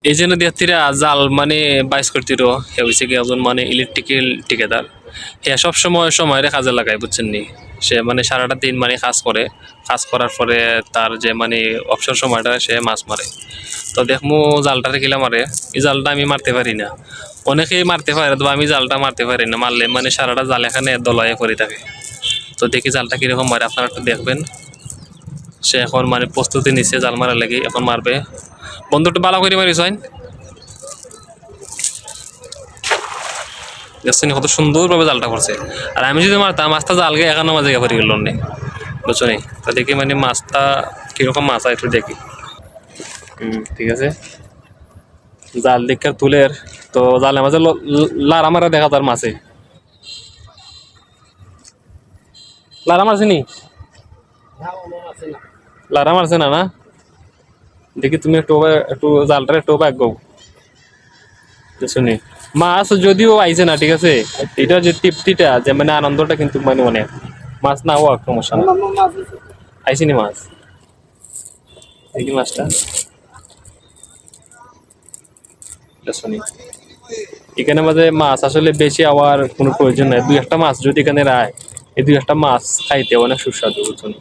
এই যে নদীয়াত্রীরা জাল মানে বাইস করতির হে হয়েছে কি একজন মানে ইলেকট্রিক্যাল ঠিকাদার হে সব সময়ের কাজে লাগায় বুঝছেন নি সে মানে সারাটা দিন মানে কাজ করে কাজ করার পরে তার যে মানে অবসর সময়টা সে মাছ মারে তো দেখমু জালটারে কিলা মারে এই জালটা আমি মারতে পারি না অনেকেই মারতে পারে তো আমি জালটা মারতে পারি না মারলে মানে সারাটা জাল এখানে দলায়ে পড়ে থাকে তো দেখি জালটা কিরকম মারে আপনারা একটু দেখবেন সে এখন মানে প্রস্তুতি নিচ্ছে জাল মারার লাগি এখন মারবে বন্ধুটা ভালো করে মারিস হয় দেখছেন কত সুন্দরভাবে জালটা করছে আর আমি যদি মারতাম মাছটা জালকে একান্ন মাঝে পড়ে গেল নে বুঝছো নি তা দেখি মানে মাছটা কিরকম মাছ হয় একটু দেখি ঠিক আছে জাল দেখে তুলের তো জালের মাঝে লারা মারা দেখা তার মাছে লারা মারছে নি লারা মারছে না না দেখি তুমি একটু জালটা একটু ব্যাগ শুনি মাছ যদিও আইছে না ঠিক আছে এটা যে তৃপ্তিটা যে মানে আনন্দটা কিন্তু মানে অনেক মাছ না হোক সমস্যা না আইসিনি মাছ দেখি মাছটা শুনি এখানে মাঝে মাছ আসলে বেশি আওয়ার কোনো প্রয়োজন নাই দুই একটা মাছ যদি এখানে রায় এই দুই একটা মাছ খাইতে অনেক সুস্বাদু বুঝুন